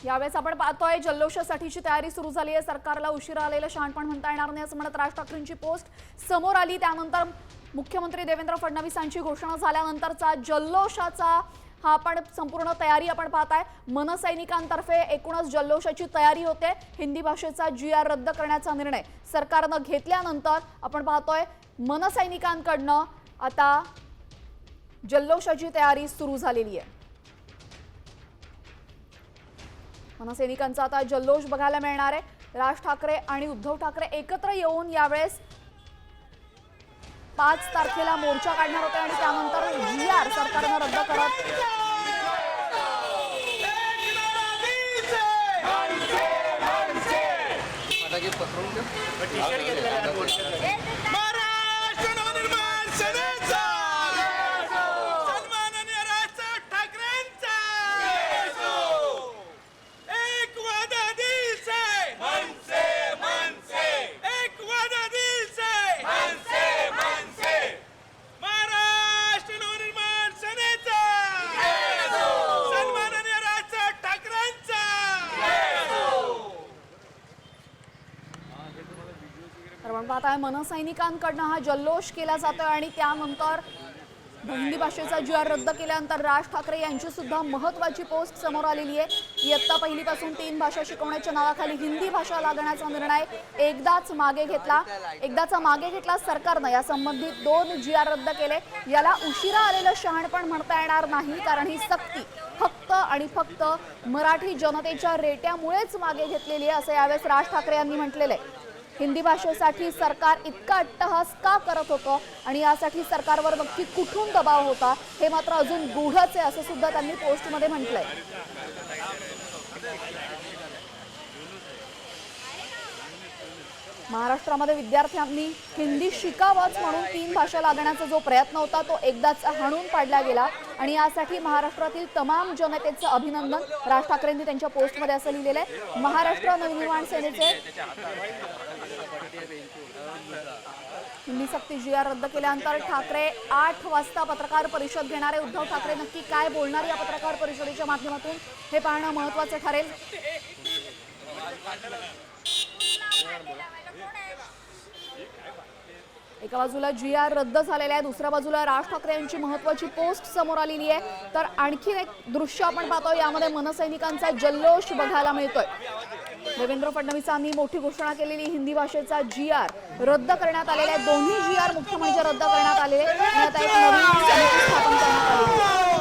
यावेळेस आपण पाहतोय जल्लोषासाठीची तयारी सुरू झाली आहे। सरकारला उशिरा आलेलं शहाणपण म्हणता येणार नाही असं म्हणत राज ठाकरेंची पोस्ट समोर आली। त्यानंतर मुख्यमंत्री देवेंद्र फडणवीसांची घोषणा झाल्यानंतरचा जल्लोषाचा हा आपण संपूर्ण तयारी आपण पाहताय। मनसैनिकांतर्फे एकूणच जल्लोषाची तयारी होते। हिंदी भाषेचा GR रद्द करण्याचा निर्णय सरकारने घेतल्यानंतर आपण पाहतोय मनसैनिकांकडनं आता जल्लोषाची तयारी सुरू झालेली आहे। मनसैनिकांचा आता जल्लोष बघायला मिळणार आहे। राज ठाकरे आणि उद्धव ठाकरे एकत्र येऊन यावेळेस 5 तारखेला मोर्चा काढणार होते आणि त्यानंतर GR सरकारने रद्द करत पाहताय मनसैनिकांकडनं हा जल्लोष केला जातोय आणि त्यानंतर हिंदी भाषेचा GR रद्द केल्यानंतर राज ठाकरे यांची सुद्धा महत्त्वाची पोस्ट समोर आलेली आहे। इयत्ता पहिलीपासून 3 भाषा शिकवण्याच्या नावाखाली हिंदी भाषा लागण्याचा निर्णय एकदाचा मागे घेतला सरकारने। या संबंधित 2 GR रद्द केले। याला उशिरा आलेलं शहाणपण म्हणता येणार नाही, कारण ही सक्ती फक्त आणि फक्त मराठी जनतेच्या रेट्यामुळेच मागे घेतलेली आहे असं यावेळेस राज ठाकरे यांनी म्हटलेलं आहे। हिंदी भाषेसाठी सरकार इतका अट्टहास का करत होतं आणि यासाठी सरकारवर नक्की कुठून दबाव होता हे मात्र अजून गूढच आहे असं सुद्धा त्यांनी पोस्टमध्ये म्हटलंय। महाराष्ट्रामध्ये विद्यार्थ्यांनी हिंदी शिकावंच म्हणून 3 भाषा लागण्याचा जो प्रयत्न होता तो एकदाच हाणून पाडला गेला आणि यासाठी महाराष्ट्रातील तमाम जनतेचं अभिनंदन। राज ठाकरेंनी त्यांच्या पोस्टमध्ये असं लिहिलेलं आहे। महाराष्ट्र नवनिर्माण सेनेचे हिंदी सक्ती GR रद्द केल्यानंतर ठाकरे 8 वाजता पत्रकार परिषद घेणार आहे। उद्धव ठाकरे नक्की काय बोलणार या पत्रकार परिषदेच्या माध्यमातून हे पाहणं महत्त्वाचं ठरेल। एका बाजूला GR रद्द झालेला आहे, दुसऱ्या बाजूला राज ठाकरे यांची महत्त्वाची पोस्ट समोर आलेली आहे। तर आणखी एक दृश्य आपण पाहतो, यामध्ये मनसैनिकांचा जल्लोष बघायला मिळतोय। देवेंद्र फडणवीसांनी मोठी घोषणा केलेली हिंदी भाषेचा GR रद्द करण्यात आलेला आहे। दोन्ही GR मुख्य म्हणजे रद्द करण्यात आलेले आणि आता एक नवीन समिती स्थापन करण्यात आली आहे।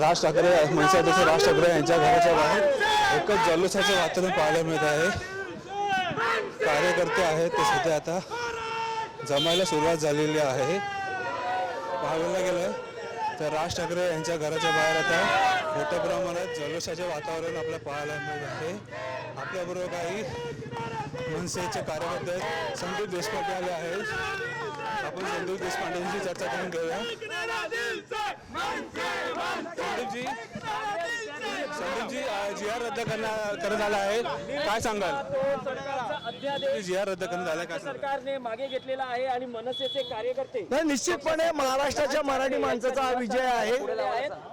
राज ठाकरे मनसे अध्यक्ष राज ठाकरे यांच्या घराच्या बाहेर एकच जल्लोषाचे वातावरण पाहायला मिळत आहे। कार्यकर्ते आहेत ते सध्या आता जमायला सुरुवात झालेली आहे। पाहायला गेलं तर राज ठाकरे यांच्या घराच्या बाहेर आता मोठ्या प्रमाणात जल्लोषाचे वातावरण आपल्याला पाहायला मिळत आहे। आपल्याबरोबर काही मनसेचे कार्यकर्ते संदीप देशपांडे आले आहेत। आपण संदीप देशपांडेंची चर्चा करून घेऊया। संदीपजी GR रद्द करण्यात आला आहे, काय सांगाल? GR रद्द करण्यात आला काय सरकारने मागे घेतलेला आहे आणि मनसेचे कार्यकर्ते निश्चितपणे महाराष्ट्राच्या मराठी माणसाचा हा विजय आहे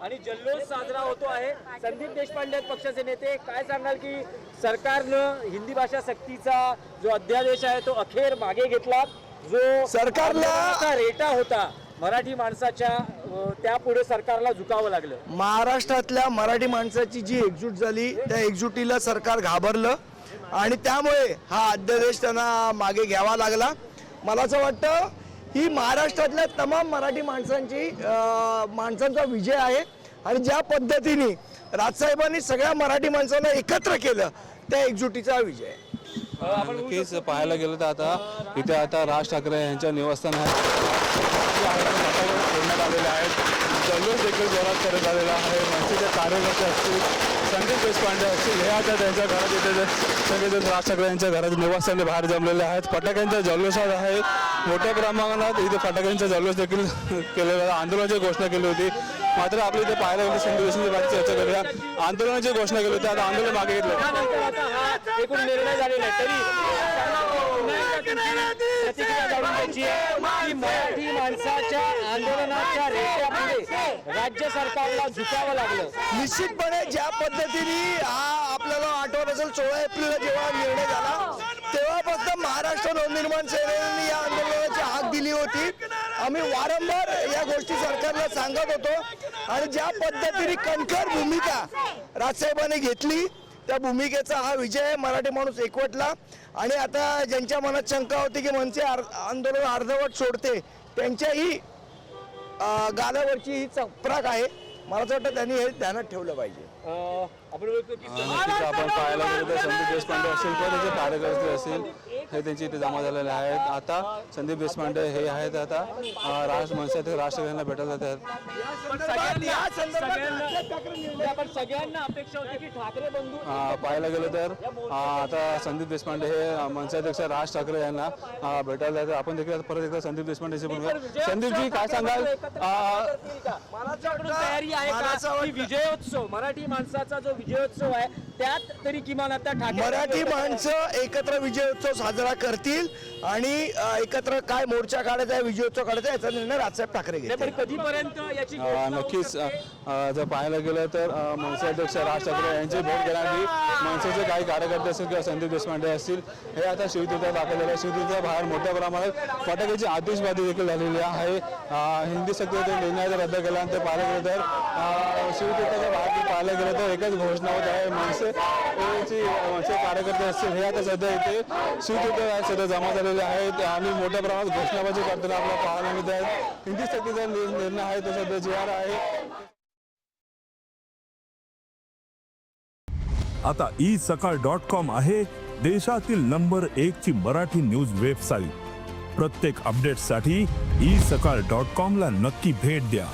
आणि जल्लोष साजरा होतो आहे। संदीप देशपांडे पक्षाचे नेते, काय सांगाल की सरकारनं हिंदी भाषा सक्तीचा जो अध्यादेश आहे तो अखेर मागे घेतला, जो सरकारला रेटा होता मराठी माणसाच्या, त्यापुढे सरकारला झुकावं लागलं। महाराष्ट्रातल्या मराठी माणसाची जी एकजूट झाली त्या एकजुटीला सरकार घाबरलं आणि त्यामुळे हा अध्यादेश त्यांना मागे घ्यावा लागला। मला असं वाटतं ही महाराष्ट्रातल्या तमाम मराठी माणसांचा विजय आहे आणि ज्या पद्धतीने राजसाहेबांनी सगळ्या मराठी माणसांना एकत्र केलं त्या एकजुटीचा विजय आहे। नक्कीच पाहायला गेलं तर आता इथे आता राज ठाकरे यांच्या निवासस्थानात सोडण्यात आलेले आहेत। जल्लोष देखील जोरात करत आलेला आहे। मनसेचे कार्यकर्ते असतील, संदीप देशपांडे असतील, हे आता त्यांच्या घरात इथे सगळेजण राज ठाकरे यांच्या घरात निवासस्थानी बाहेर जमलेले आहेत। फटाक्यांच्या जल्लोषात आहे, मोठ्या प्रमाणात इथे फटाक्यांचा जल्लोष देखील केलेला, आंदोलनाची घोषणा केली होती। मात्र आपल्या इथे पाहायला गेलं संदीप देशपांडे चर्चा करूया। आंदोलनाची घोषणा केली होती, आता आंदोलन मागे घेतलं, एकूण निर्णय झालेला आहे तरी प्रतिक्रिया जाणून घ्यायची आहे की मराठी माणसाच्या आंदोलनाच्या रेट्यामध्ये राज्य सरकारला झुकावं लागलं. निश्चितपणे ज्या पद्धतीने हा आपल्याला आठवत असेल 16 एप्रिलला जेव्हा निर्णय झाला तेव्हापासून महाराष्ट्र नवनिर्माण सेनेने या आंदोलनाची हाक दिली होती. आम्ही वारंवार या गोष्टी सरकारला सांगत होतो आणि ज्या पद्धतीने कणखर भूमिका राजसाहेबांनी घेतली त्या भूमिकेचा हा विजय. मराठी माणूस एकवटला आणि आता ज्यांच्या मनात शंका होती की मनसे आंदोलन अर्धवट सोडते त्यांच्याही गालावरची ही चपराक आहे. मला असं वाटतं त्यांनी हे ध्यानात ठेवलं पाहिजे. आपण बोलतो की नक्कीच आपण पाहायला गेलो तर संदीप देशपांडे असतील किंवा त्यांचे कार्यकर्ते असतील हे त्यांची इथे जमा झालेले आहेत. आता संदीप देशपांडे हे आहेत आता मनसेतील राष्ट्रवादीला भेटायला जात आपण सगळ्यांना अपेक्षा होती की ठाकरे बंधू पाहायला गेलं तर आता संदीप देशपांडे हे मनसेअध्यक्ष राज ठाकरे यांना भेटायला जातात. आपण देखील परत एकदा संदीप देशपांडेशी बोलूया. संदीपजी काय सांगाल? तयारी आहे का की विजयोत्सव मराठी माणसाचा जो विजयोत्सव आहे त्यात तरी किमान आता ठाकरे मराठी माणसं एकत्र विजयोत्सव साजरा करतील आणि एकत्र काय मोर्चा काढायचा आहे विजयोत्सव काढायचा याचा निर्णय राजसाहेब ठाकरे घेतील. पण कधीपर्यंत याची नक्कीच जर पाहायला गेलं तर मनसे अध्यक्ष राज ठाकरे यांची भेट घेण्याआधी मनसेचे काही कार्यकर्ते असतील किंवा संदीप देशपांडे असतील हे आता शिवतीर्थात दाखल झाले. शिवतीर्थाच्या बाहेर मोठ्या प्रमाणात फटाक्याची आतिषबाजी देखील झालेली आहे. हिंदी सक्तीचा निर्णय जर रद्द केल्यानंतर पाहायला गेलं तर शिवतीर्थाच्या बाहेर पाहायला गेलं तर एकच घोषणा होत आहे. मनसे कार्यकर्ते असतील हे आता सध्या इथे शिवतीर्थ सध्या जमा झालेले आहेत आणि मोठ्या प्रमाणात घोषणाबाजी करताना आपल्याला पाहायला मिळत आहे. हिंदी सक्तीचा निर्णय आहे तो सध्या जी.आर. आहे. आता isakal.com आहे देशातील नंबर 1 ची मराठी न्यूज वेबसाईट. प्रत्येक अपडेटसाठी isakal.com ला नक्की भेट द्या.